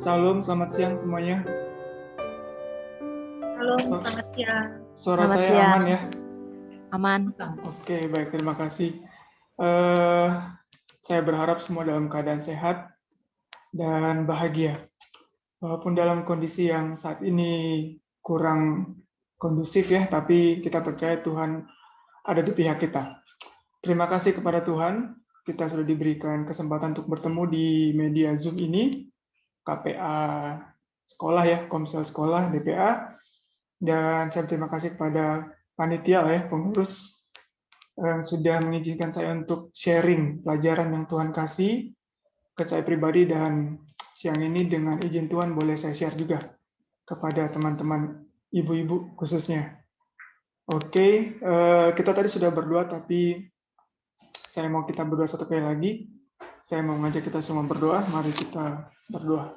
Salam, selamat siang semuanya. Halo, selamat siang. Suara Selamat saya siang. aman ya? Aman. Oke, baik, terima kasih. Saya berharap semua dalam keadaan sehat dan bahagia. Walaupun dalam kondisi yang saat ini kurang kondusif ya, tapi kita percaya Tuhan ada di pihak kita. Terima kasih kepada Tuhan, kita sudah diberikan kesempatan untuk bertemu di media Zoom ini, KPA sekolah ya, Komsel sekolah, DPA. Dan saya berterima kasih kepada panitia ya, pengurus yang sudah mengizinkan saya untuk sharing pelajaran yang Tuhan kasih ke saya pribadi, dan siang ini dengan izin Tuhan boleh saya share juga kepada teman-teman ibu-ibu khususnya. Oke, kita tadi sudah berdoa, tapi saya mau kita berdoa satu kali lagi. Saya mau mengajak kita semua berdoa, mari kita berdoa.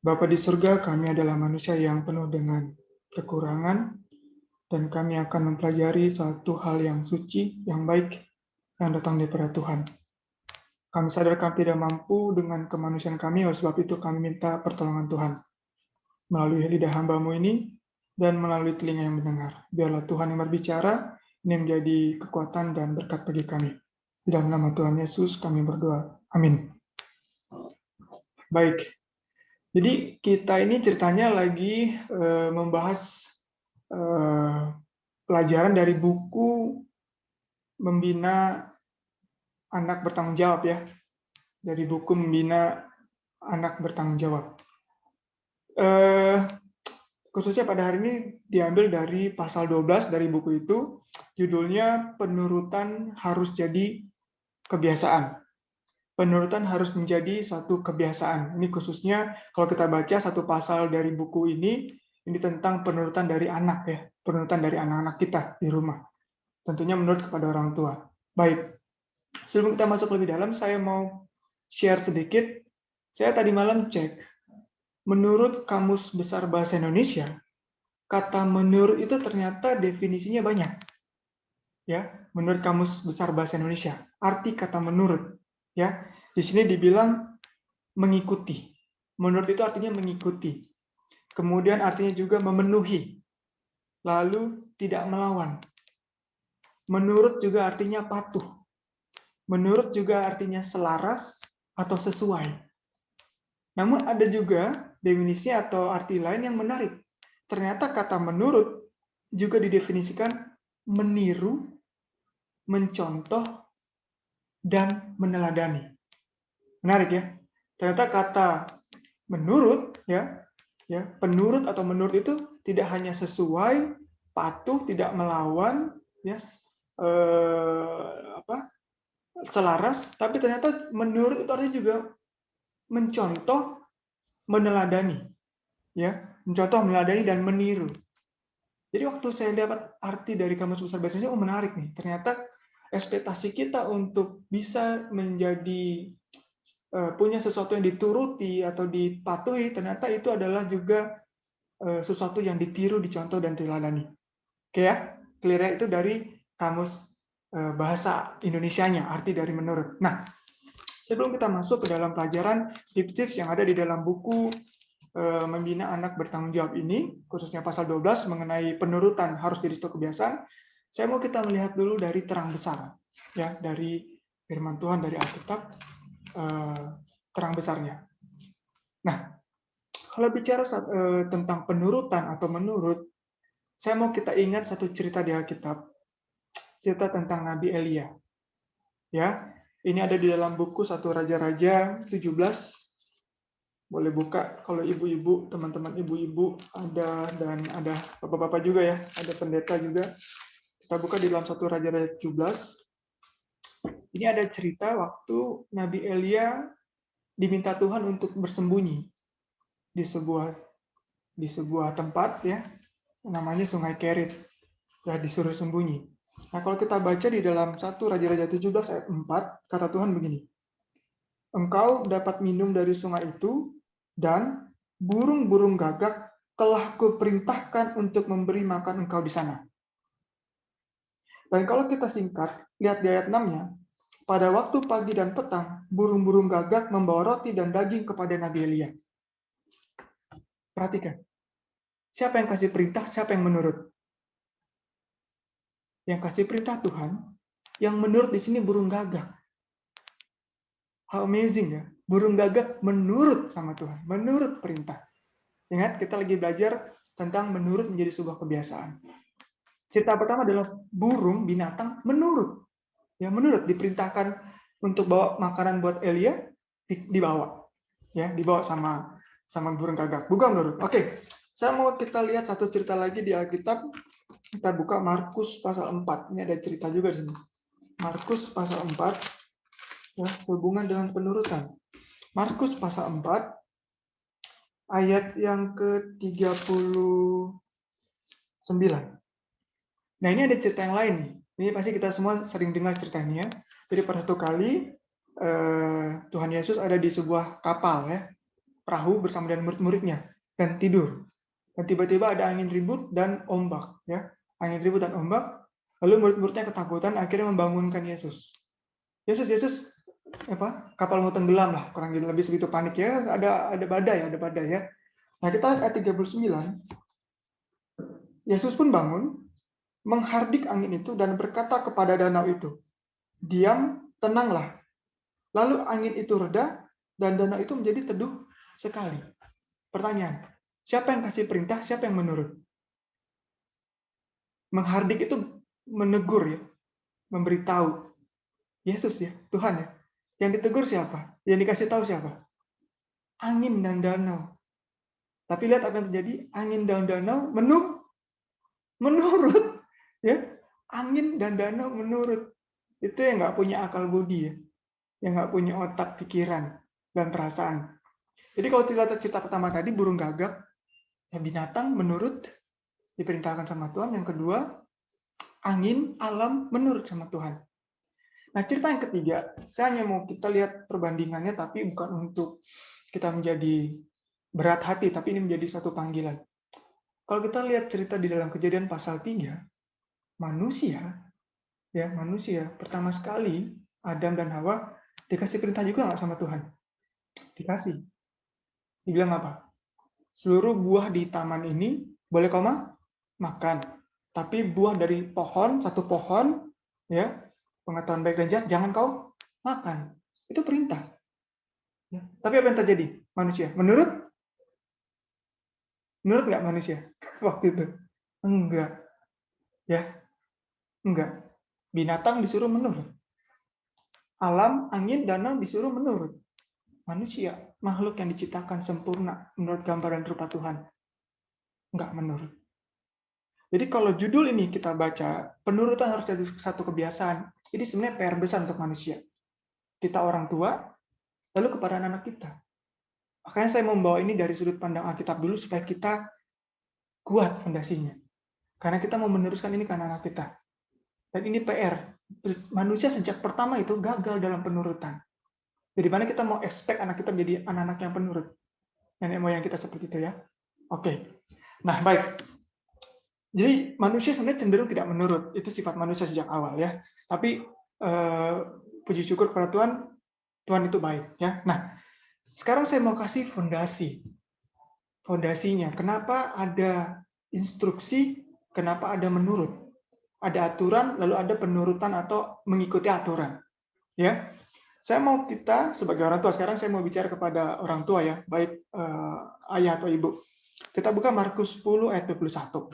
Bapa di surga, kami adalah manusia yang penuh dengan kekurangan, dan kami akan mempelajari suatu hal yang suci, yang baik, yang datang daripada Tuhan. Kami sadar kami tidak mampu dengan kemanusiaan kami, oleh sebab itu kami minta pertolongan Tuhan. Melalui lidah hamba-Mu ini, dan melalui telinga yang mendengar. Biarlah Tuhan yang berbicara, ini menjadi kekuatan dan berkat bagi kami. Di dalam nama Tuhan Yesus kami berdoa. Amin. Baik. Jadi kita ini ceritanya lagi membahas pelajaran dari buku Membina Anak Bertanggung Jawab ya. Dari buku Membina Anak Bertanggung Jawab. Khususnya pada hari ini diambil dari pasal 12 dari buku itu, judulnya Penurutan Harus Jadi Kebiasaan. Penurutan harus menjadi satu kebiasaan. Ini khususnya kalau kita baca satu pasal dari buku ini tentang penurutan dari anak ya, penurutan dari anak-anak kita di rumah. Tentunya menurut kepada orang tua. Baik, sebelum kita masuk lebih dalam, saya mau share sedikit. Saya tadi malam cek, menurut Kamus Besar Bahasa Indonesia, kata menurut itu ternyata definisinya banyak. Ya, menurut Kamus Besar Bahasa Indonesia, arti kata menurut, ya, di sini dibilang mengikuti. Menurut itu artinya mengikuti. Kemudian artinya juga memenuhi. Lalu tidak melawan. Menurut juga artinya patuh. Menurut juga artinya selaras atau sesuai. Namun ada juga definisi atau arti lain yang menarik. Ternyata kata menurut juga didefinisikan meniru, mencontoh, dan meneladani. Menarik ya. Ternyata kata menurut ya, penurut atau menurut itu tidak hanya sesuai, patuh, tidak melawan, ya, selaras, tapi ternyata menurut itu artinya juga mencontoh, meneladani, ya, mencontoh, meneladani, dan meniru. Jadi waktu saya dapat arti dari Kamus Besar Bahasa Indonesia, menarik nih. Ternyata ekspektasi kita untuk bisa menjadi punya sesuatu yang dituruti atau dipatuhi, ternyata itu adalah juga sesuatu yang ditiru, dicontoh, dan diteladani. Oke ya, clear ya, itu dari Kamus Bahasa Indonesianya, arti dari menurut. Nah, sebelum kita masuk ke dalam pelajaran tips-tips yang ada di dalam buku Membina Anak Bertanggung Jawab ini, khususnya pasal 12 mengenai penurutan harus jadi suatu kebiasaan, saya mau kita melihat dulu dari terang besar, ya, dari firman Tuhan, dari Alkitab, terang besarnya. Nah, kalau bicara tentang penurutan atau menurut, saya mau kita ingat satu cerita di Alkitab, cerita tentang Nabi Elia. Ya, ini ada di dalam buku 1 Raja-Raja 17. Boleh buka kalau ibu-ibu, teman-teman ibu-ibu ada, dan ada bapak-bapak juga ya, ada pendeta juga. Kita buka di dalam 1 Raja-Raja 17. Ini ada cerita waktu Nabi Elia diminta Tuhan untuk bersembunyi di sebuah tempat ya, namanya Sungai Kerit. Ya, disuruh sembunyi. Nah, kalau kita baca di dalam 1 Raja-Raja 17 ayat 4, kata Tuhan begini. Engkau dapat minum dari sungai itu, dan burung-burung gagak telah kuperintahkan untuk memberi makan engkau di sana. Dan kalau kita singkat, lihat di ayat 6-nya, pada waktu pagi dan petang, burung-burung gagak membawa roti dan daging kepada Nabi Elia. Perhatikan. Siapa yang kasih perintah, siapa yang menurut? Yang kasih perintah Tuhan, yang menurut di sini burung gagak. How amazing ya. Burung gagak menurut sama Tuhan, menurut perintah. Ingat, kita lagi belajar tentang menurut menjadi sebuah kebiasaan. Cerita pertama adalah burung, binatang, menurut. Ya, menurut diperintahkan untuk bawa makanan buat Elia, dibawa. Ya, dibawa sama burung gagak. Bukan menurut. Oke, saya mau kita lihat satu cerita lagi di Alkitab. Kita buka Markus pasal 4. Ini ada cerita juga di sini. Markus pasal 4. Ya, hubungan dengan penurutan. Markus pasal 4 ayat yang ke-39. Nah, ini ada cerita yang lain nih. Ini pasti kita semua sering dengar ceritanya. Jadi pada satu kali Tuhan Yesus ada di sebuah kapal ya, perahu bersama dengan murid-muridnya dan tidur. Dan tiba-tiba ada angin ribut dan ombak ya. Angin ribut dan ombak. Lalu murid-muridnya ketakutan akhirnya membangunkan Yesus. Yesus, apa? Kapal mau tenggelam lah, kurang lebih segitu panik ya. Ada badai ya. Nah, kita lihat ayat 39. Yesus pun bangun, menghardik angin itu dan berkata kepada danau itu, "Diam, tenanglah." Lalu angin itu reda dan danau itu menjadi teduh sekali. Pertanyaan, siapa yang kasih perintah, siapa yang menurut? Menghardik itu menegur ya, memberitahu. Yesus ya, Tuhan ya. Yang ditegur siapa? Yang dikasih tahu siapa? Angin dan danau. Tapi lihat apa yang terjadi, angin dan danau menurut. Ya, angin dan danau menurut. Itu yang nggak punya akal budi ya. Yang nggak punya otak, pikiran, dan perasaan. Jadi kalau cerita pertama tadi, burung gagak, ya binatang menurut, diperintahkan sama Tuhan. Yang kedua, angin, alam menurut sama Tuhan. Nah, cerita yang ketiga, saya hanya mau kita lihat perbandingannya, tapi bukan untuk kita menjadi berat hati, tapi ini menjadi satu panggilan. Kalau kita lihat cerita di dalam Kejadian pasal 3, manusia, pertama sekali, Adam dan Hawa, dikasih perintah juga nggak sama Tuhan? Dikasih. Dibilang apa? Seluruh buah di taman ini boleh kau makan. Tapi buah dari satu pohon, ya, pengetahuan baik dan jahat, jangan kau makan. Itu perintah. Ya. Tapi apa yang terjadi? Manusia. Menurut nggak manusia waktu itu? Enggak. Ya, enggak. Binatang disuruh menurut. Alam, angin, danau disuruh menurut. Manusia, makhluk yang diciptakan sempurna menurut gambaran rupa Tuhan. Enggak menurut. Jadi kalau judul ini kita baca, penurutan harus jadi satu kebiasaan. Ini sebenarnya PR besar untuk manusia. Kita orang tua, lalu kepada anak-anak kita. Makanya saya membawa ini dari sudut pandang Alkitab dulu supaya kita kuat fondasinya. Karena kita mau meneruskan ini ke anak-anak kita. Dan ini PR. Manusia sejak pertama itu gagal dalam penurutan. Jadi mana kita mau expect anak kita menjadi anak-anak yang penurut. Nenek moyang kita seperti itu ya. Oke. Nah, baik. Jadi manusia sebenarnya cenderung tidak menurut. Itu sifat manusia sejak awal ya. Tapi puji syukur kepada Tuhan, Tuhan itu baik ya. Nah, sekarang saya mau kasih fondasinya. Kenapa ada instruksi, kenapa ada menurut? Ada aturan, lalu ada penurutan atau mengikuti aturan. Ya, saya mau kita sebagai orang tua, sekarang saya mau bicara kepada orang tua ya, baik ayah atau ibu. Kita buka Markus 10 ayat 21.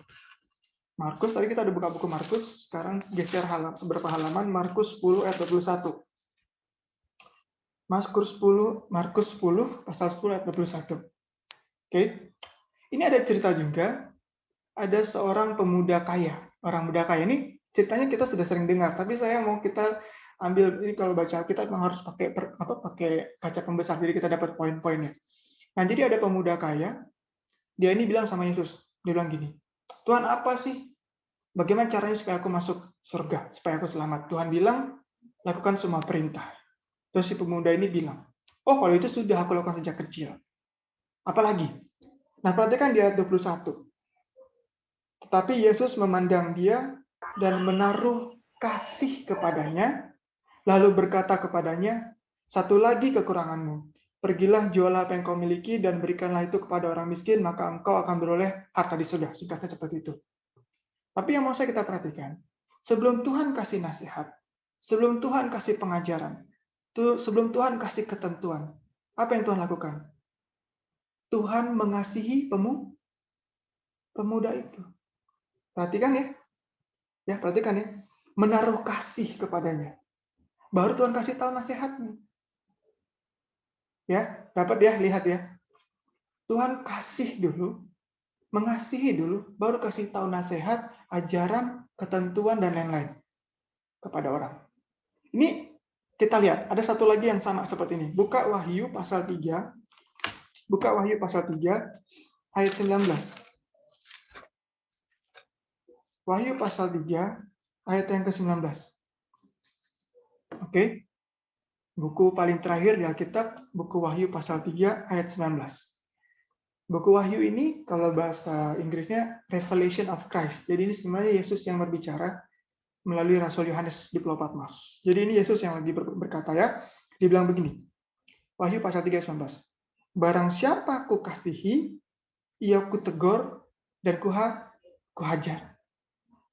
Markus, tadi kita udah buka buku Markus, sekarang geser beberapa halaman, Markus 10 ayat 21. Markus 10 pasal 10 ayat 21. Oke. Ini ada cerita juga, ada seorang pemuda kaya. Orang muda kaya ini ceritanya kita sudah sering dengar, tapi saya mau kita ambil ini, kalau baca kita memang harus pakai kaca pembesar, jadi kita dapat poin-poinnya. Nah, jadi ada pemuda kaya, dia ini bilang sama Yesus, dia bilang gini, "Tuhan, apa sih? Bagaimana caranya supaya aku masuk surga, supaya aku selamat?" Tuhan bilang, "Lakukan semua perintah." Terus si pemuda ini bilang, "Oh, kalau itu sudah aku lakukan sejak kecil. Apalagi?" Nah, perhatikan di ayat 21. Tetapi Yesus memandang dia dan menaruh kasih kepadanya Lalu berkata kepadanya, satu lagi kekuranganmu. Pergilah, jualah apa yang kau miliki, dan berikanlah itu kepada orang miskin, maka engkau akan beroleh harta di surga. Singkatnya seperti itu. Tapi yang mau saya kita perhatikan, sebelum Tuhan kasih nasihat, sebelum Tuhan kasih pengajaran, sebelum Tuhan kasih ketentuan, apa yang Tuhan lakukan? Tuhan mengasihi pemuda itu. Perhatikan ya. Ya, perhatikan ya. Menaruh kasih kepadanya. Baru Tuhan kasih tahu nasihatnya. Ya, dapat ya, lihat ya. Tuhan kasih dulu, mengasihi dulu, baru kasih tahu nasihat, ajaran, ketentuan, dan lain-lain kepada orang. Ini kita lihat, ada satu lagi yang sama seperti ini. Buka Wahyu pasal 3. Buka Wahyu pasal 3, ayat 19. Wahyu pasal 3, ayat yang ke-19. Oke. Buku paling terakhir di Alkitab, buku Wahyu pasal 3, ayat 19. Buku Wahyu ini, kalau bahasa Inggrisnya, Revelation of Christ. Jadi ini sebenarnya Yesus yang berbicara melalui Rasul Yohanes di Pulau Patmos. Jadi ini Yesus yang lagi berkata ya, dibilang begini, Wahyu pasal 3, ayat 19. Barang siapa ku kasihi, ia ku tegur, dan kuhajar.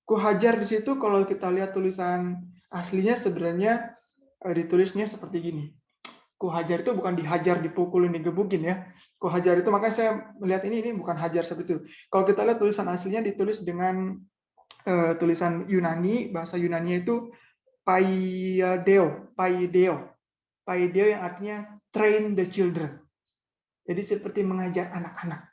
Kuhajar di situ kalau kita lihat tulisan aslinya sebenarnya ditulisnya seperti gini. Kuhajar itu bukan dihajar, dipukulin, digebukin ya. Kuhajar itu, makanya saya melihat ini bukan hajar seperti itu. Kalau kita lihat tulisan aslinya ditulis dengan tulisan Yunani, bahasa Yunani itu paideo yang artinya train the children. Jadi seperti mengajar anak-anak.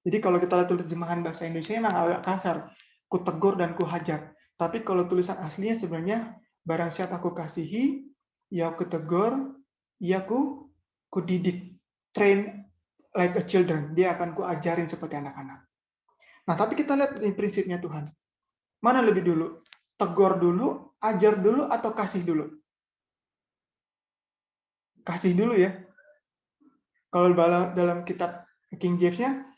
Jadi kalau kita lihat terjemahan bahasa Indonesia memang agak kasar, ku tegur dan ku hajar. Tapi kalau tulisan aslinya sebenarnya barang siapa ku kasihi, ia ku tegur, ia ku didik, train like a children. Dia akan ku ajarin seperti anak-anak. Nah, tapi kita lihat ini prinsipnya Tuhan. Mana lebih dulu? Tegur dulu, ajar dulu, atau kasih dulu? Kasih dulu ya. Kalau dalam kitab King James-nya,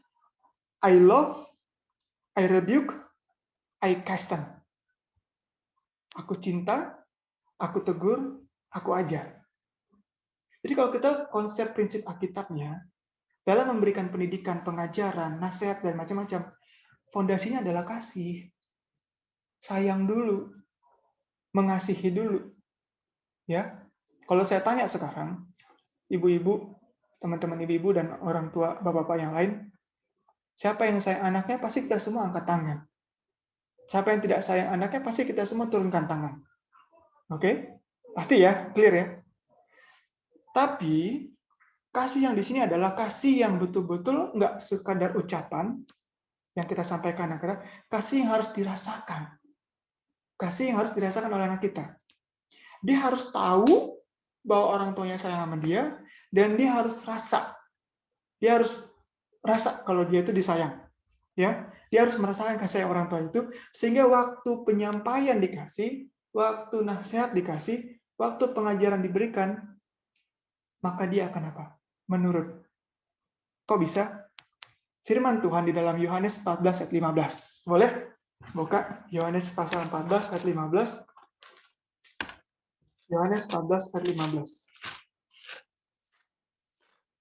I love, I rebuke, I chasten. Aku cinta, aku tegur, aku ajar. Jadi kalau kita konsep prinsip Alkitabnya, dalam memberikan pendidikan, pengajaran, nasihat, dan macam-macam, fondasinya adalah kasih. Sayang dulu. Mengasihi dulu. Ya. Kalau saya tanya sekarang, ibu-ibu, teman-teman ibu-ibu, dan orang tua, bapak-bapak yang lain, siapa yang sayang anaknya, pasti kita semua angkat tangan. Siapa yang tidak sayang anaknya, pasti kita semua turunkan tangan. Oke? Pasti ya, clear ya. Tapi, kasih yang di sini adalah kasih yang betul-betul nggak sekadar ucapan yang kita sampaikan, kasih yang harus dirasakan. Kasih yang harus dirasakan oleh anak kita. Dia harus tahu bahwa orang tuanya sayang sama dia, dan dia harus rasa. Dia harus rasa kalau dia itu disayang. Ya, dia harus merasakan kasih orang tua itu, sehingga waktu penyampaian dikasih, waktu nasihat dikasih, waktu pengajaran diberikan, maka dia akan apa? Menurut. Kok bisa? Firman Tuhan di dalam Yohanes 14 ayat 15. Boleh? Buka Yohanes pasal 14 ayat 15. Yohanes 14 ayat 15.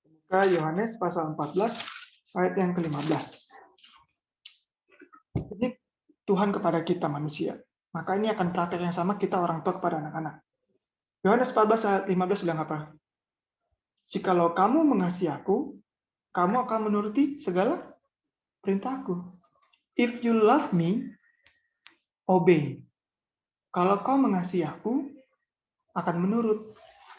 Buka Yohanes pasal 14 ayat yang ke-15. Ini Tuhan kepada kita manusia. Maka ini akan praktek yang sama kita orang tua kepada anak-anak. Yohanes 14 ayat 15 bilang apa? Jikalau kamu mengasihi aku, kamu akan menuruti segala perintahku. If you love me, obey. Kalau kau mengasihi aku, akan menurut.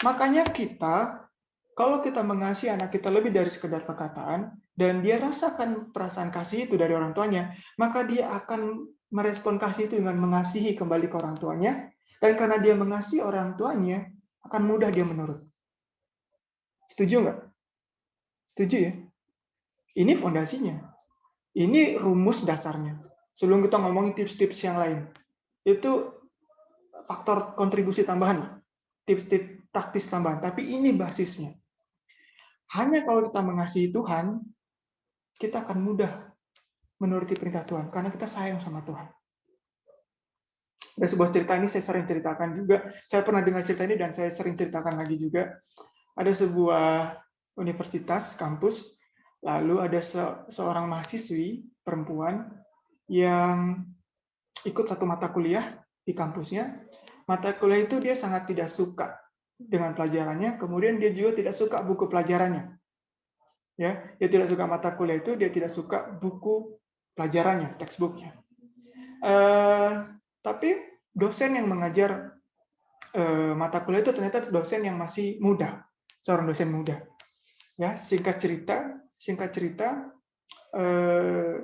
Makanya kita, kalau kita mengasihi anak kita lebih dari sekedar perkataan, dan dia rasakan perasaan kasih itu dari orang tuanya, maka dia akan merespon kasih itu dengan mengasihi kembali ke orang tuanya, dan karena dia mengasihi orang tuanya, akan mudah dia menurut. Setuju nggak? Setuju ya? Ini fondasinya. Ini rumus dasarnya. Sebelum kita ngomongin tips-tips yang lain. Itu faktor kontribusi tambahan. Tips-tips praktis tambahan. Tapi ini basisnya. Hanya kalau kita mengasihi Tuhan, kita akan mudah menuruti perintah Tuhan. Karena kita sayang sama Tuhan. Ada sebuah cerita ini saya sering ceritakan juga. Saya pernah dengar cerita ini dan saya sering ceritakan lagi juga. Ada sebuah universitas, kampus, lalu ada seorang mahasiswi perempuan yang ikut satu mata kuliah di kampusnya. Mata kuliah itu dia sangat tidak suka dengan pelajarannya, kemudian dia juga tidak suka buku pelajarannya. Ya, dia tidak suka mata kuliah itu, dia tidak suka buku pelajarannya, textbooknya. Tapi dosen yang mengajar mata kuliah itu ternyata dosen yang masih muda, seorang dosen muda. Ya, singkat cerita,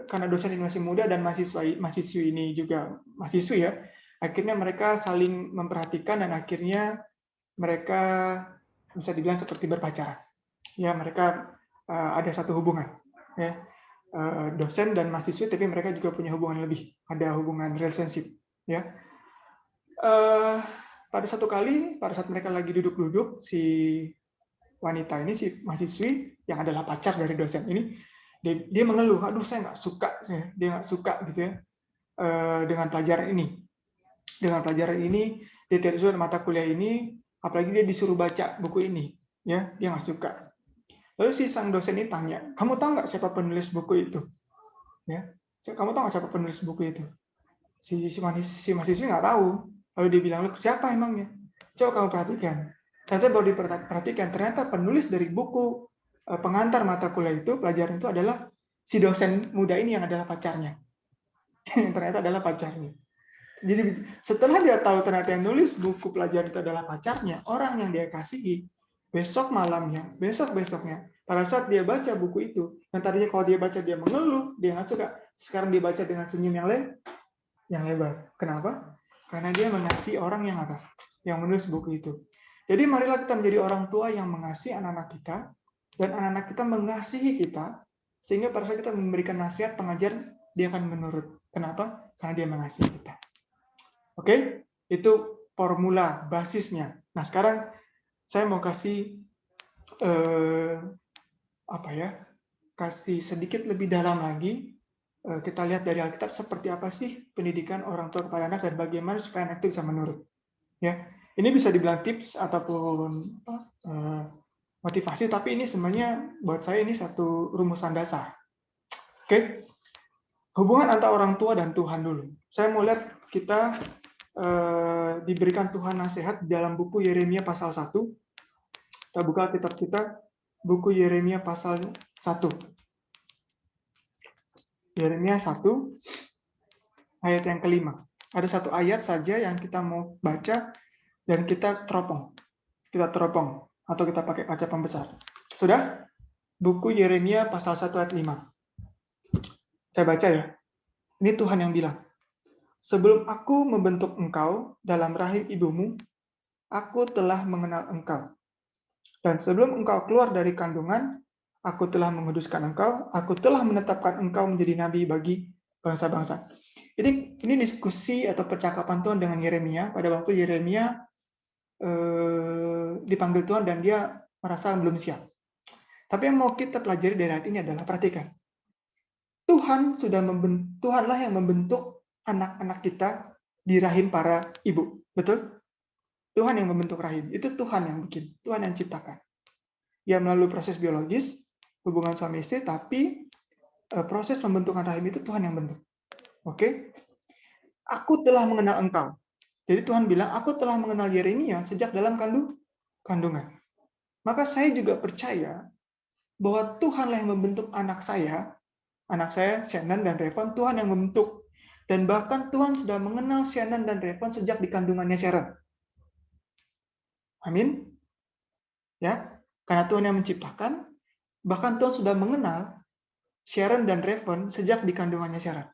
karena dosen ini masih muda dan mahasiswi ini juga mahasiswi ya, akhirnya mereka saling memperhatikan dan akhirnya mereka bisa dibilang seperti berpacaran. Ya, mereka ada satu hubungan. Ya. Dosen dan mahasiswi, tapi mereka juga punya hubungan lebih, ada hubungan relationship. Ya. Pada saat mereka lagi duduk-duduk, si wanita ini, si mahasiswi yang adalah pacar dari dosen ini, dia mengeluh, aduh saya nggak suka, dia nggak suka gitu ya dengan pelajaran ini. Dengan pelajaran ini, dia tidak suka mata kuliah ini, apalagi dia disuruh baca buku ini, ya dia nggak suka. Lalu si sang dosen ini tanya, kamu tahu nggak siapa penulis buku itu? Ya, kamu tahu nggak siapa penulis buku itu? Si mahasiswi nggak tahu. Lalu dia bilang, siapa emangnya? Coba kamu perhatikan. Ternyata baru diperhatikan, ternyata penulis dari buku pengantar mata kuliah itu, pelajaran itu adalah si dosen muda ini yang adalah pacarnya. Ternyata adalah pacarnya. Jadi setelah dia tahu ternyata yang nulis buku pelajaran itu adalah pacarnya, orang yang dia kasihi, besok malamnya, besoknya, pada saat dia baca buku itu, yang tadinya kalau dia baca dia mengeluh, dia nggak suka, sekarang dia baca dengan senyum yang lebar. Kenapa? Karena dia mengasihi orang yang apa? Yang menulis buku itu. Jadi marilah kita menjadi orang tua yang mengasihi anak-anak kita, dan anak-anak kita mengasihi kita, sehingga pada saat kita memberikan nasihat, pengajaran, dia akan menurut. Kenapa? Karena dia mengasihi kita. Oke, itu formula basisnya. Nah, sekarang saya mau kasih kasih sedikit lebih dalam lagi. Kita lihat dari Alkitab seperti apa sih pendidikan orang tua kepada anak dan bagaimana supaya anak itu bisa menurut. Ya, ini bisa dibilang tips ataupun motivasi, tapi ini sebenarnya buat saya ini satu rumusan dasar. Oke, hubungan antara orang tua dan Tuhan dulu. Saya mau lihat kita diberikan Tuhan nasihat dalam buku Yeremia pasal 1. Kita buka kitab kita, buku Yeremia pasal 1. Yeremia 1, ayat yang kelima. Ada satu ayat saja yang kita mau baca dan kita teropong. Kita teropong atau kita pakai kaca pembesar. Sudah? Buku Yeremia pasal 1 ayat 5. Saya baca ya. Ini Tuhan yang bilang. Sebelum aku membentuk engkau dalam rahim ibumu, aku telah mengenal engkau. Dan sebelum engkau keluar dari kandungan, aku telah menguduskan engkau, aku telah menetapkan engkau menjadi nabi bagi bangsa-bangsa. Ini diskusi atau percakapan Tuhan dengan Yeremia pada waktu Yeremia dipanggil Tuhan dan dia merasa belum siap. Tapi yang mau kita pelajari dari ayat ini adalah, perhatikan. Tuhanlah yang membentuk anak-anak kita di rahim para ibu. Betul? Tuhan yang membentuk rahim. Itu Tuhan yang bikin. Tuhan yang ciptakan. Ya melalui proses biologis, hubungan suami istri, tapi proses pembentukan rahim itu Tuhan yang bentuk. Oke? Aku telah mengenal engkau. Jadi Tuhan bilang, aku telah mengenal Yeremia sejak dalam kandungan. Maka saya juga percaya bahwa Tuhanlah yang membentuk anak saya, Shannon dan Revan, Tuhan yang membentuk. Dan bahkan Tuhan sudah mengenal Shannon dan Revan sejak di kandungannya Sharon. Amin. Ya, karena Tuhan yang menciptakan, bahkan Tuhan sudah mengenal Sharon dan Revan sejak di kandungannya Sharon.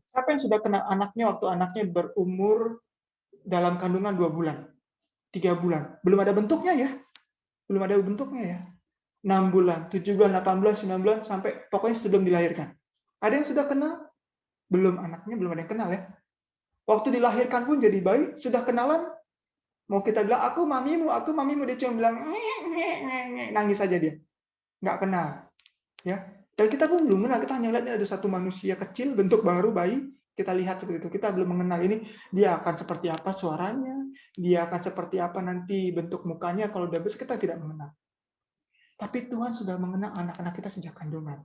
Siapa yang sudah kenal anaknya waktu anaknya berumur dalam kandungan 2 bulan, 3 bulan? Belum ada bentuknya ya. Belum ada bentuknya ya. 6 bulan, 7 bulan, 8 bulan, 9 bulan, sampai pokoknya sebelum dilahirkan. Ada yang sudah kenal? Belum, anaknya belum ada yang kenal ya. Waktu dilahirkan pun jadi bayi, sudah kenalan? Mau kita bilang, aku mamimu, dia cuma bilang, nangis saja dia. Nggak kenal. Ya. Dan kita pun belum kenal, kita hanya lihat ada satu manusia kecil, bentuk baru bayi, kita lihat seperti itu. Kita belum mengenal ini, dia akan seperti apa suaranya, dia akan seperti apa nanti bentuk mukanya kalau udah besar, kita tidak mengenal. Tapi Tuhan sudah mengenal anak-anak kita sejak kandungan.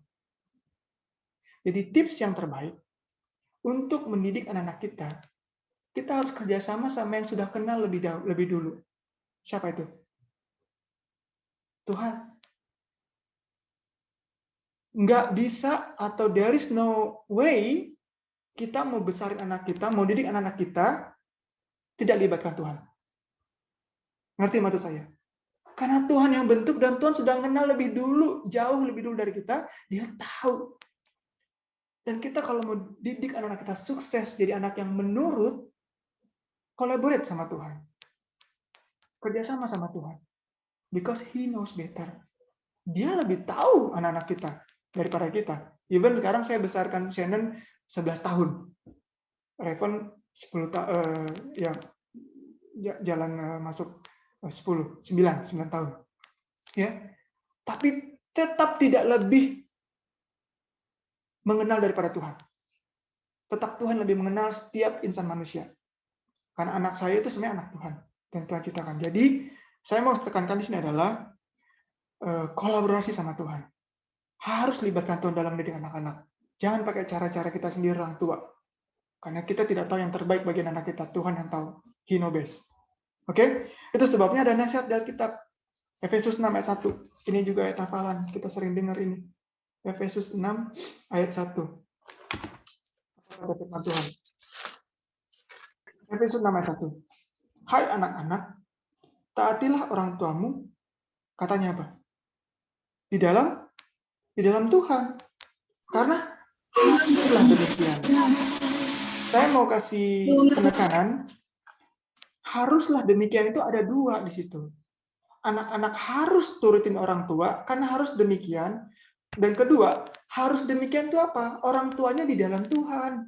Jadi tips yang terbaik untuk mendidik anak-anak kita harus kerjasama sama yang sudah kenal lebih dulu. Siapa itu? Tuhan. Nggak bisa atau there is no way kita mau besarin anak kita, mau didik anak-anak kita, tidak libatkan Tuhan. Ngerti maksud saya? Karena Tuhan yang bentuk dan Tuhan sudah kenal lebih dulu, jauh lebih dulu dari kita, dia tahu. Dan kita kalau mau didik anak-anak kita sukses jadi anak yang menurut, collaborate sama Tuhan. Kerjasama sama Tuhan. Because He knows better. Dia lebih tahu anak-anak kita daripada kita. Even sekarang saya besarkan Shannon 11 tahun. Raven 10 ya jalan masuk 9 tahun. Ya. Tapi tetap tidak lebih mengenal daripada Tuhan. Tetap Tuhan lebih mengenal setiap insan manusia. Karena anak saya itu sebenarnya anak Tuhan dan Tuhan ciptakan. Jadi, saya mau tekankan di sini adalah kolaborasi sama Tuhan. Harus libatkan Tuhan dalam mendidik anak-anak. Jangan pakai cara-cara kita sendiri orang tua. Karena kita tidak tahu yang terbaik bagi anak kita. Tuhan yang tahu. He knows best. Oke? Itu sebabnya ada nasihat dari kitab Efesus 6 ayat 1. Ini juga ayat hafalan. Kita sering dengar ini. Efesus 6 ayat 1. Kata firman Tuhan. Efesus 6 ayat 1. Hai anak-anak, taatilah orang tuamu. Katanya apa? Di dalam Tuhan. Karena haruslah demikian. Saya mau kasih penekanan. Haruslah demikian itu ada dua di situ. Anak-anak harus turutin orang tua karena harus demikian. Dan kedua, harus demikian itu apa? Orang tuanya di dalam Tuhan.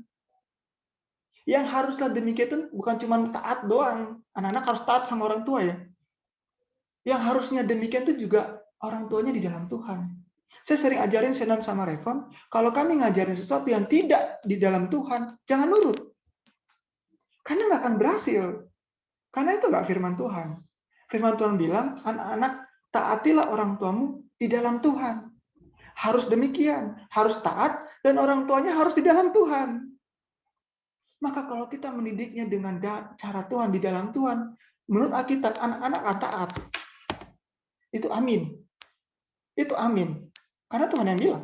Yang haruslah demikian itu bukan cuma taat doang. Anak-anak harus taat sama orang tua ya. Yang harusnya demikian itu juga orang tuanya di dalam Tuhan. Saya sering ajarin Senan sama Revon, kalau kami ngajarin sesuatu yang tidak di dalam Tuhan, jangan nurut. Karena nggak akan berhasil. Karena itu nggak firman Tuhan. Firman Tuhan bilang, anak-anak taatilah orang tuamu di dalam Tuhan. Harus demikian, harus taat, dan orang tuanya harus di dalam Tuhan. Maka kalau kita mendidiknya dengan cara Tuhan di dalam Tuhan, menurut Alkitab, anak-anak akan taat. Itu amin. Itu amin. Karena Tuhan yang bilang.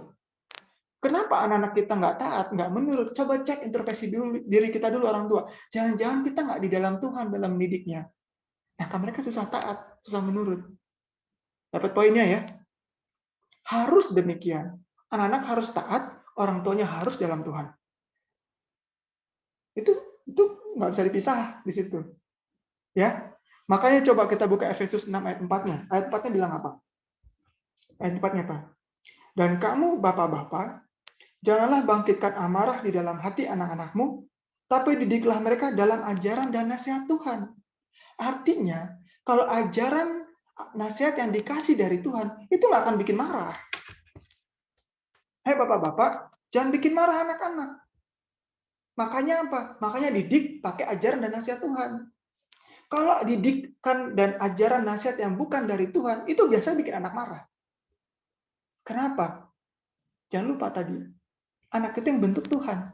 Kenapa anak-anak kita nggak taat, nggak menurut? Coba cek introspeksi dulu, diri kita dulu orang tua. Jangan-jangan kita nggak di dalam Tuhan dalam mendidiknya. Nah, mereka susah taat, susah menurut. Dapat poinnya ya? Harus demikian. Anak-anak harus taat, orang tuanya harus dalam Tuhan. Itu nggak bisa dipisah di situ. Ya, makanya coba kita buka Efesus 6 ayat 4-nya. Ayat 4-nya bilang apa? Ayat 4-nya apa? Dan kamu bapak-bapak, janganlah bangkitkan amarah di dalam hati anak-anakmu, tapi didiklah mereka dalam ajaran dan nasihat Tuhan. Artinya, kalau ajaran nasihat yang dikasih dari Tuhan, itu nggak akan bikin marah. Hai bapak-bapak, jangan bikin marah anak-anak. Makanya apa? Makanya didik pakai ajaran dan nasihat Tuhan. Kalau didikan dan ajaran nasihat yang bukan dari Tuhan, itu biasa bikin anak marah. Kenapa? Jangan lupa tadi, anak itu yang bentuk Tuhan.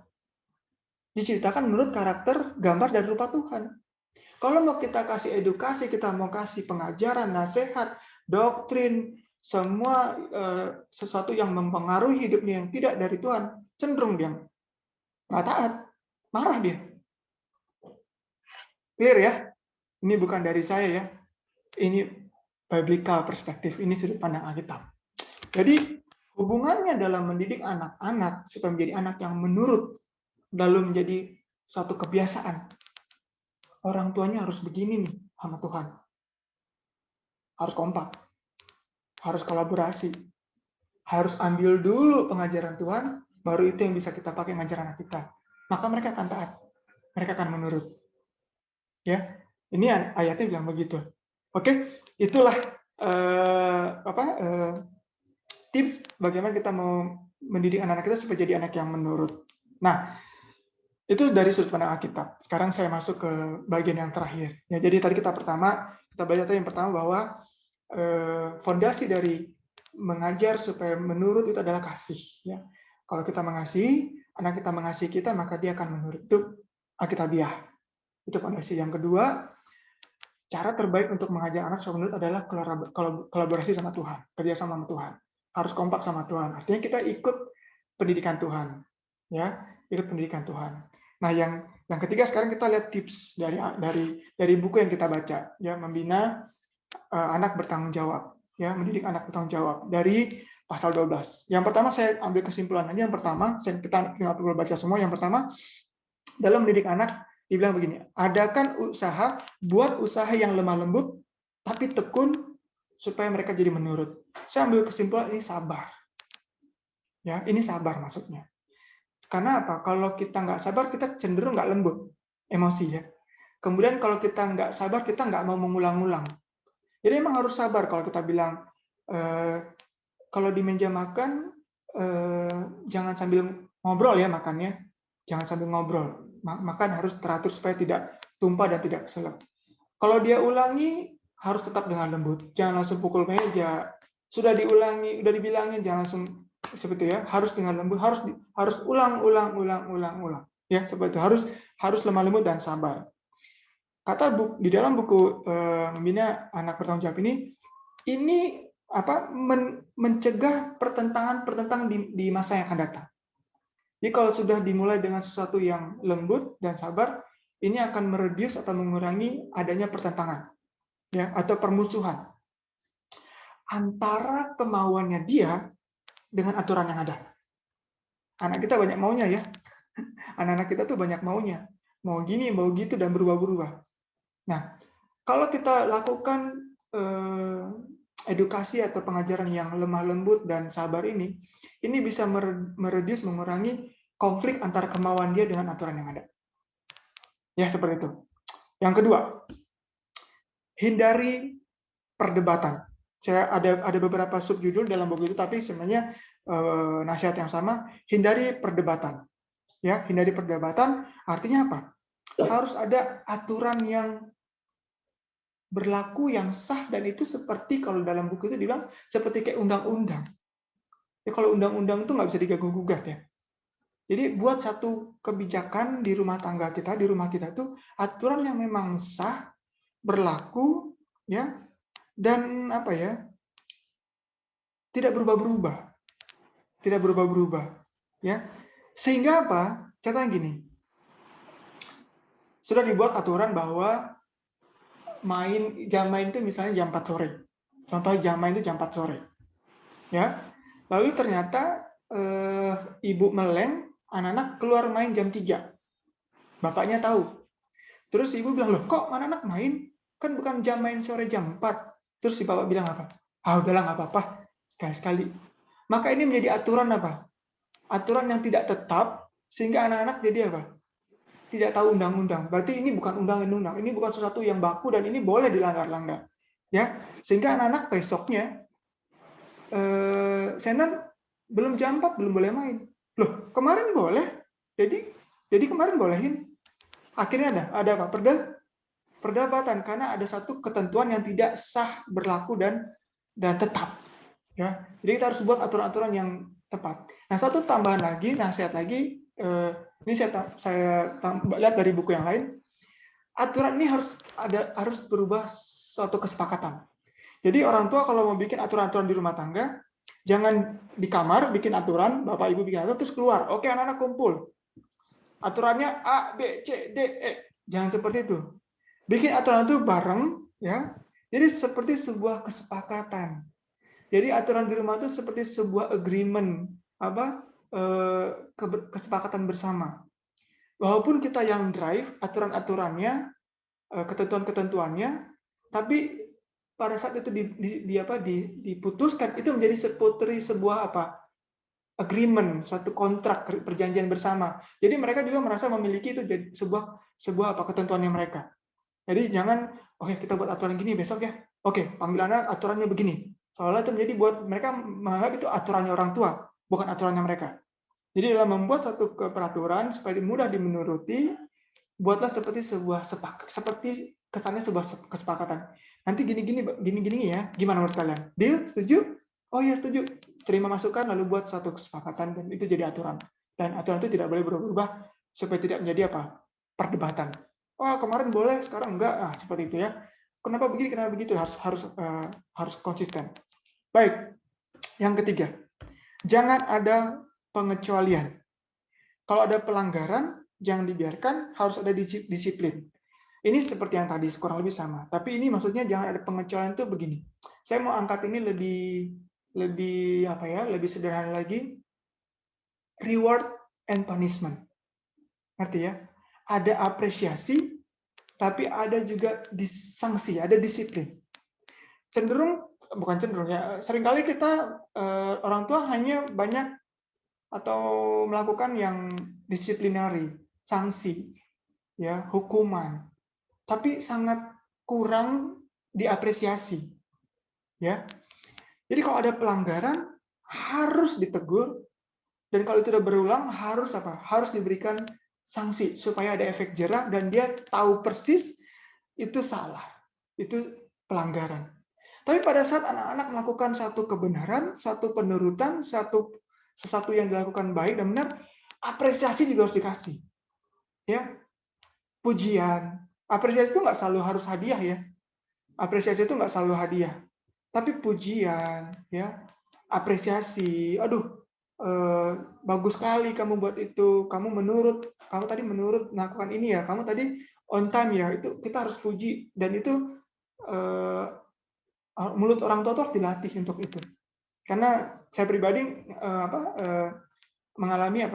Diciptakan menurut karakter, gambar, dan rupa Tuhan. Kalau mau kita kasih edukasi, kita mau kasih pengajaran, nasihat, doktrin, semua sesuatu yang mempengaruhi hidupnya yang tidak dari Tuhan, cenderung dia nggak taat, marah dia. Clear ya? Ini bukan dari saya ya. Ini biblical perspektif, ini sudut pandang Alkitab. Jadi hubungannya dalam mendidik anak-anak supaya menjadi anak yang menurut, lalu menjadi satu kebiasaan. Orang tuanya harus begini nih sama Tuhan. Harus kompak. Harus kolaborasi. Harus ambil dulu pengajaran Tuhan, baru itu yang bisa kita pakai ngajar anak kita. Maka mereka akan taat. Mereka akan menurut. Ya, ini ayatnya bilang begitu. Oke, itulah tips bagaimana kita mau mendidik anak-anak kita supaya jadi anak yang menurut. Nah, Itu dari sudut pandang Alkitab. Sekarang saya masuk ke bagian yang terakhir. Ya, jadi tadi kita belajar tadi yang pertama bahwa fondasi dari mengajar supaya menurut itu adalah kasih. Ya. Kalau kita mengasihi, anak kita mengasihi kita, maka dia akan menurut. Itu Alkitabiah. Itu fondasi. Yang kedua, cara terbaik untuk mengajar anak supaya menurut adalah kolaborasi sama Tuhan, kerja sama Tuhan. Harus kompak sama Tuhan. Artinya kita ikut pendidikan Tuhan. Ya, ikut pendidikan Tuhan. Nah, yang ketiga sekarang kita lihat tips dari buku yang kita baca, ya, membina anak bertanggung jawab, ya, mendidik anak bertanggung jawab dari pasal 12. Yang pertama saya ambil kesimpulan aja. Yang pertama, kita nggak perlu baca semua. Yang pertama, dalam mendidik anak dibilang begini, adakan buat usaha yang lemah lembut tapi tekun supaya mereka jadi menurut. Saya ambil kesimpulan ini sabar. Ya, ini sabar maksudnya. Karena apa? Kalau kita nggak sabar, kita cenderung nggak lembut emosi, ya. Kemudian kalau kita nggak sabar, kita nggak mau mengulang-ulang. Jadi emang harus sabar kalau kita bilang, kalau di meja makan, jangan sambil ngobrol ya makannya. Jangan sambil ngobrol. Makan harus teratur supaya tidak tumpah dan tidak keselak. Kalau dia ulangi, harus tetap dengan lembut. Jangan langsung pukul meja. Sudah diulangi, udah dibilangin, jangan langsung seperti ya, harus dengan lembut, harus ulang. Ya, seperti itu. Harus lemah lembut dan sabar. Di dalam buku Membina Anak Bertanggung Jawab ini mencegah pertentangan di masa yang akan datang. Jadi kalau sudah dimulai dengan sesuatu yang lembut dan sabar, ini akan mereduce atau mengurangi adanya pertentangan, ya, atau permusuhan antara kemauannya dia dengan aturan yang ada. Anak kita banyak maunya, ya. Anak-anak kita tuh banyak maunya. Mau gini, mau gitu, dan berubah-berubah. Nah, kalau kita lakukan edukasi atau pengajaran yang lemah lembut dan sabar ini bisa mengurangi konflik antara kemauan dia dengan aturan yang ada. Ya, seperti itu. Yang kedua, hindari perdebatan. Saya ada beberapa subjudul dalam buku itu, tapi sebenarnya nasihat yang sama, hindari perdebatan. Ya, hindari perdebatan artinya apa? Harus ada aturan yang berlaku yang sah, dan itu seperti kalau dalam buku itu dibilang seperti kayak undang-undang. Ya, kalau undang-undang itu nggak bisa diganggu-gugat, ya. Jadi buat satu kebijakan di rumah tangga kita, di rumah kita itu aturan yang memang sah, berlaku, ya, dan tidak berubah-berubah, ya. Sehingga apa? Catatan gini, sudah dibuat aturan bahwa jam main itu misalnya jam 4 sore. Contoh jam main itu jam 4 sore. Ya. Lalu ternyata ibu meleng, anak-anak keluar main jam 3. Bapaknya tahu. Terus ibu bilang, "Loh, kok anak-anak main? Kan bukan jam main sore jam 4." Terus si bapak bilang apa? "Ah, udahlah, nggak apa-apa. Sekali-sekali." Maka ini menjadi aturan apa? Aturan yang tidak tetap, sehingga anak-anak jadi apa? Tidak tahu undang-undang. Berarti ini bukan undang-undang, ini bukan sesuatu yang baku dan ini boleh dilanggar-langgar. Ya, sehingga anak-anak besoknya Senan belum jam 4 belum boleh main. Loh, kemarin boleh. Jadi kemarin bolehin. Akhirnya ada apa? Perdebatan karena ada satu ketentuan yang tidak sah, berlaku dan tetap. Ya, jadi kita harus buat aturan-aturan yang tepat. Nah, satu tambahan lagi, nasihat lagi, ini saya lihat dari buku yang lain. Aturan ini harus berubah suatu kesepakatan. Jadi orang tua kalau mau bikin aturan-aturan di rumah tangga, jangan di kamar bikin aturan, bapak ibu bikin aturan terus keluar. Oke, anak-anak kumpul. Aturannya A, B, C, D, E. Jangan seperti itu. Bikin aturan itu bareng, ya. Jadi seperti sebuah kesepakatan. Jadi aturan di rumah itu seperti sebuah agreement, kesepakatan bersama. Walaupun kita yang drive aturan-aturannya, ketentuan-ketentuannya, tapi pada saat itu diputuskan, itu menjadi seperti sebuah agreement, suatu kontrak, perjanjian bersama. Jadi mereka juga merasa memiliki itu jadi sebuah ketentuannya mereka. Jadi jangan, oke, kita buat aturan gini besok ya. Oke, panggilannya aturannya begini. Soalnya itu menjadi buat mereka menganggap itu aturannya orang tua, bukan aturannya mereka. Jadi dalam membuat satu peraturan supaya mudah dimenuruti, buatlah seperti kesannya sebuah kesepakatan. Nanti gini ya. Gimana menurut kalian? Deal? Setuju? Oh ya setuju. Terima masukan lalu buat satu kesepakatan dan itu jadi aturan. Dan aturan itu tidak boleh berubah-ubah supaya tidak menjadi apa? Perdebatan. Oh kemarin boleh, sekarang enggak. Nah, seperti itu ya. Kenapa begini? Kenapa begitu? Harus konsisten. Baik. Yang ketiga, jangan ada pengecualian. Kalau ada pelanggaran, jangan dibiarkan, harus ada disiplin. Ini seperti yang tadi, kurang lebih sama. Tapi ini maksudnya jangan ada pengecualian itu begini. Saya mau angkat ini lebih sederhana lagi. Reward and punishment. Ngerti ya? Ada apresiasi, tapi ada juga sanksi, ada disiplin. Bukan cenderung ya, seringkali kita orang tua hanya banyak atau melakukan yang disiplinari, sanksi, ya, hukuman, tapi sangat kurang diapresiasi, ya. Jadi kalau ada pelanggaran harus ditegur, dan kalau itu sudah berulang harus apa? Harus diberikan sanksi supaya ada efek jerah dan dia tahu persis itu salah, itu pelanggaran. Tapi pada saat anak-anak melakukan satu kebenaran, satu penurutan, sesuatu yang dilakukan baik dan benar, apresiasi juga harus dikasih. Ya, pujian. Apresiasi itu nggak selalu harus hadiah ya. Apresiasi itu nggak selalu hadiah. Tapi pujian, ya, apresiasi. Aduh, bagus sekali kamu buat itu. Kamu tadi menurut melakukan ini ya. Kamu tadi on time ya. Itu kita harus puji. Dan itu mulut orang tua harus dilatih untuk itu. Karena saya pribadi mengalami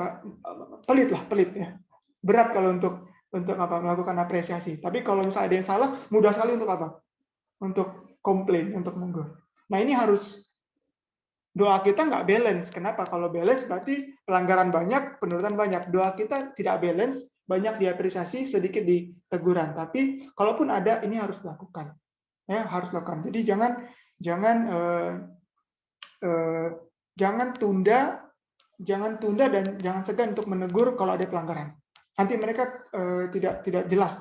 pelit ya. Berat kalau untuk melakukan apresiasi. Tapi kalau misalnya ada yang salah, mudah sekali untuk untuk komplain, untuk menggur. Nah ini harus doa kita nggak balance. Kenapa? Kalau balance berarti pelanggaran banyak, penurutan banyak. Doa kita tidak balance, banyak diapresiasi, sedikit diteguran. Tapi kalaupun ada, ini harus dilakukan. Ya, harus dilakukan. Jadi jangan tunda dan jangan segan untuk menegur kalau ada pelanggaran. Nanti mereka tidak jelas.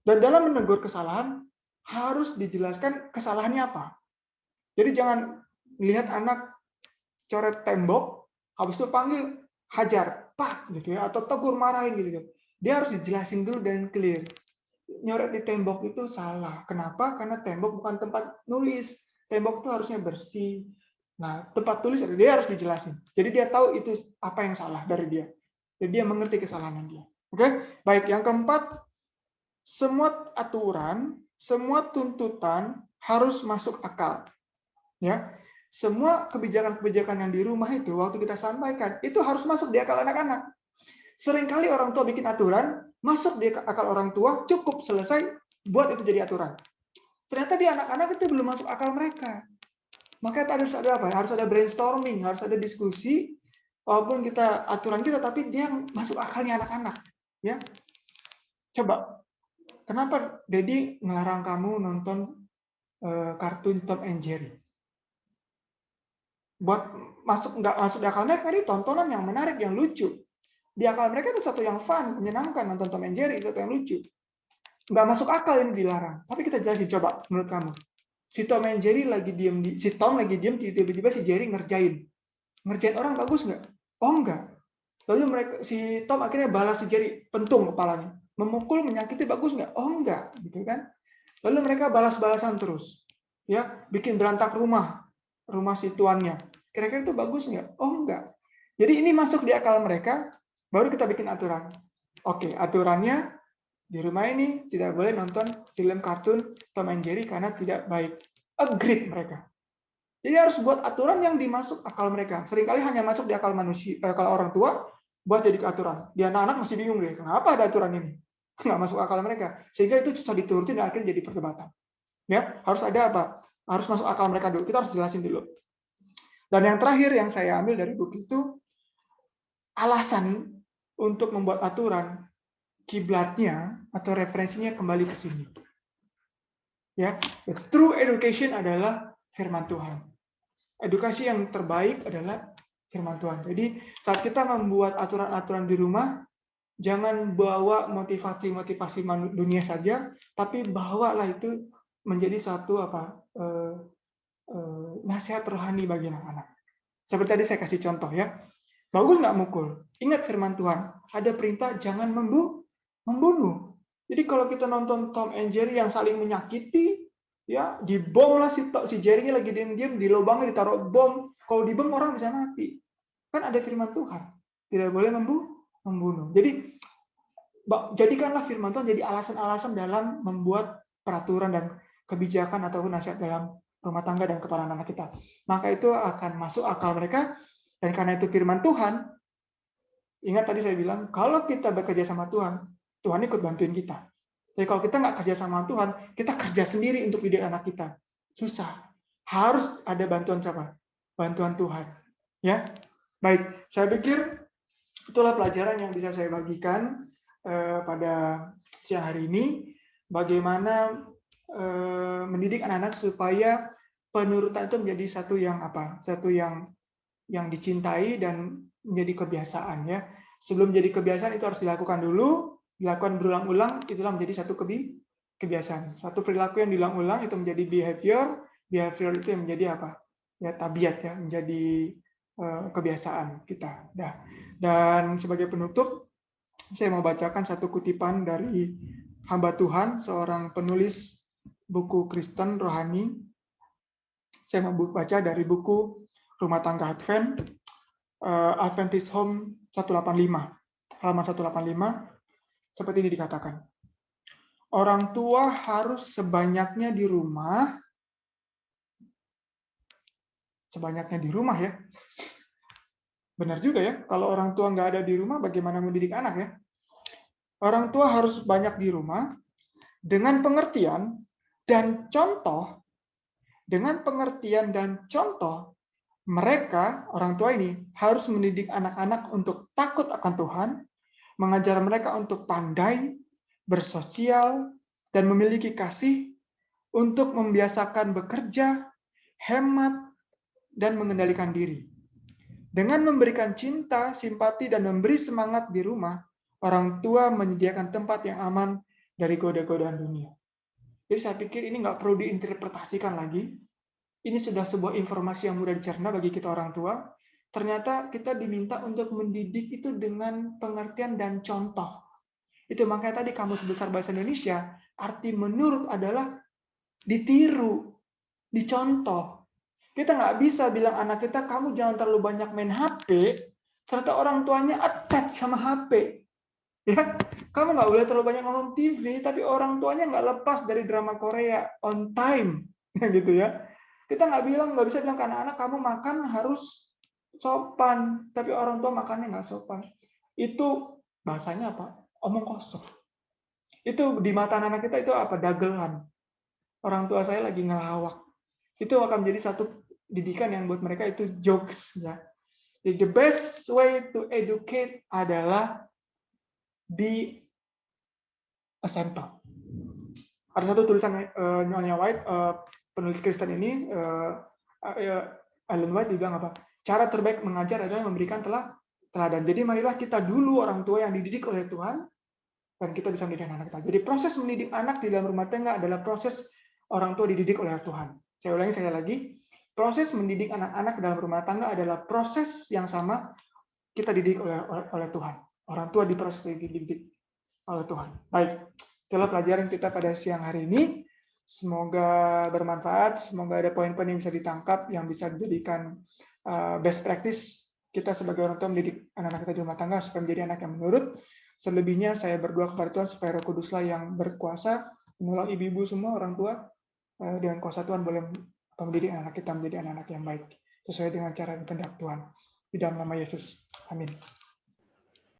Dan dalam menegur kesalahan harus dijelaskan kesalahannya apa. Jadi jangan lihat anak coret tembok, habis itu panggil hajar, pak gitu ya, atau tegur marahin gitu. Dia harus dijelasin dulu dan clear. Nyoret di tembok itu salah. Kenapa? Karena tembok bukan tempat nulis. Tembok itu harusnya bersih. Nah, tempat tulis dia harus dijelasin. Jadi dia tahu itu apa yang salah dari dia. Jadi dia mengerti kesalahan dia. Oke? Baik, yang keempat, semua aturan, semua tuntutan harus masuk akal. Ya. Semua kebijakan-kebijakan yang di rumah itu waktu kita sampaikan itu harus masuk di akal anak-anak. Seringkali orang tua bikin aturan, masuk di akal orang tua, cukup selesai, buat itu jadi aturan. Ternyata di anak-anak itu belum masuk akal mereka. Makanya harus ada apa? Harus ada brainstorming, harus ada diskusi, walaupun kita aturan kita, tapi dia masuk akalnya anak-anak. Ya, coba, kenapa Dedi ngelarang kamu nonton kartun Tom and Jerry? Buat nggak masuk di akal mereka, ini tontonan yang menarik, yang lucu. Di akal mereka itu satu yang fun, menyenangkan, nonton Tom and Jerry, satu yang lucu. Nggak masuk akal ini dilarang. Tapi kita jelasin, coba menurut kamu. Si Tom and Jerry lagi diem, si Tom lagi diem, tiba-tiba si Jerry ngerjain orang bagus nggak? Oh enggak. Lalu si Tom akhirnya balas si Jerry, pentung kepalanya. Memukul, menyakiti bagus nggak? Oh enggak, gitu kan? Lalu mereka balas-balasan terus, ya, bikin berantak rumah si tuannya. Kira-kira itu bagus nggak? Oh enggak. Jadi ini masuk di akal mereka, baru kita bikin aturan. Oke, aturannya di rumah ini tidak boleh nonton film kartun Tom and Jerry karena tidak baik. Agreed mereka. Jadi harus buat aturan yang dimasuk akal mereka. Seringkali hanya masuk di akal manusia, kalau orang tua buat jadi aturan. Di anak-anak masih bingung deh, kenapa ada aturan ini? Nggak masuk akal mereka. Sehingga itu susah diturutin dan akhirnya jadi perdebatan. Ya, harus ada apa? Harus masuk akal mereka dulu. Kita harus jelasin dulu. Dan yang terakhir yang saya ambil dari buku itu, alasan untuk membuat aturan, kiblatnya atau referensinya kembali ke sini. Ya, the true education adalah firman Tuhan. Edukasi yang terbaik adalah firman Tuhan. Jadi saat kita membuat aturan-aturan di rumah, jangan bawa motivasi-motivasi dunia saja, tapi bawalah itu menjadi suatu nasihat rohani bagi anak-anak. Seperti tadi saya kasih contoh ya. Bagus nggak mukul? Ingat firman Tuhan. Ada perintah jangan membunuh. Jadi kalau kita nonton Tom and Jerry yang saling menyakiti, ya dibom lah si Jerry lagi diam-diam di lubangnya ditaruh bom. Kalau dibom orang bisa mati. Kan ada firman Tuhan. Tidak boleh membunuh. Jadi jadikanlah firman Tuhan jadi alasan-alasan dalam membuat peraturan dan kebijakan ataupun nasihat dalam rumah tangga dan kepala anak kita. Maka itu akan masuk akal mereka, dan karena itu firman Tuhan, ingat tadi saya bilang, kalau kita bekerja sama Tuhan, Tuhan ikut bantuin kita. Jadi kalau kita nggak kerja sama Tuhan, kita kerja sendiri untuk didik anak kita. Susah. Harus ada bantuan siapa? Bantuan Tuhan. Ya, baik. Saya pikir itulah pelajaran yang bisa saya bagikan pada siang hari ini. Bagaimana mendidik anak-anak supaya penurutan itu menjadi satu yang dicintai dan menjadi kebiasaan ya. Sebelum jadi kebiasaan itu harus dilakukan dulu, dilakukan berulang-ulang, itulah menjadi satu kebiasaan. Satu perilaku yang diulang-ulang itu menjadi behavior itu yang menjadi ya tabiat ya, menjadi kebiasaan kita. Dan sebagai penutup, saya mau bacakan satu kutipan dari hamba Tuhan, seorang penulis buku Kristen rohani. Saya mau baca dari buku Rumah Tangga Advent, Adventist Home 185, halaman 185, seperti ini dikatakan. Orang tua harus sebanyaknya di rumah ya. Benar juga ya, kalau orang tua nggak ada di rumah, bagaimana mendidik anak ya? Orang tua harus banyak di rumah dengan pengertian dan contoh. Dengan pengertian dan contoh, mereka, orang tua ini, harus mendidik anak-anak untuk takut akan Tuhan, mengajar mereka untuk pandai, bersosial, dan memiliki kasih, untuk membiasakan bekerja, hemat, dan mengendalikan diri. Dengan memberikan cinta, simpati, dan memberi semangat di rumah, orang tua menyediakan tempat yang aman dari goda-godaan dunia. Jadi saya pikir ini nggak perlu diinterpretasikan lagi. Ini sudah sebuah informasi yang mudah dicerna bagi kita orang tua. Ternyata kita diminta untuk mendidik itu dengan pengertian dan contoh. Itu makanya tadi Kamus Besar Bahasa Indonesia, arti menurut adalah ditiru, dicontoh. Kita nggak bisa bilang anak kita, kamu jangan terlalu banyak main HP, ternyata orang tuanya attach sama HP. Ya, kamu nggak boleh terlalu banyak nonton TV, tapi orang tuanya nggak lepas dari drama Korea on time, gitu ya. Kita nggak bisa bilang ke anak-anak kamu makan harus sopan, tapi orang tua makannya nggak sopan. Itu bahasanya apa? Omong kosong. Itu di mata anak kita itu dagelan. Orang tua saya lagi ngelawak. Itu akan menjadi satu didikan yang buat mereka itu jokes ya. Jadi the best way to educate adalah be a sample. Ada satu tulisan Nyonya White, penulis Kristen ini, Ellen White, dibilang apa? Cara terbaik mengajar adalah memberikan teladan. Jadi marilah kita dulu orang tua yang dididik oleh Tuhan, dan kita bisa mendidik anak kita. Jadi proses mendidik anak di dalam rumah tangga adalah proses orang tua dididik oleh Tuhan. Saya ulangi sekali lagi, proses mendidik anak-anak dalam rumah tangga adalah proses yang sama kita dididik oleh Tuhan. Orang tua diproses dididik oleh Tuhan. Baik, itulah pelajaran kita pada siang hari ini. Semoga bermanfaat, semoga ada poin-poin yang bisa ditangkap, yang bisa dijadikan best practice kita sebagai orang tua mendidik anak-anak kita di rumah tangga supaya menjadi anak yang menurut. Selebihnya saya berdoa kepada Tuhan supaya Roh Kuduslah yang berkuasa menolong ibu-ibu semua orang tua dengan kuasa Tuhan boleh mendidik anak kita menjadi anak-anak yang baik sesuai dengan cara dan kehendak Tuhan. Di dalam nama Yesus. Amin.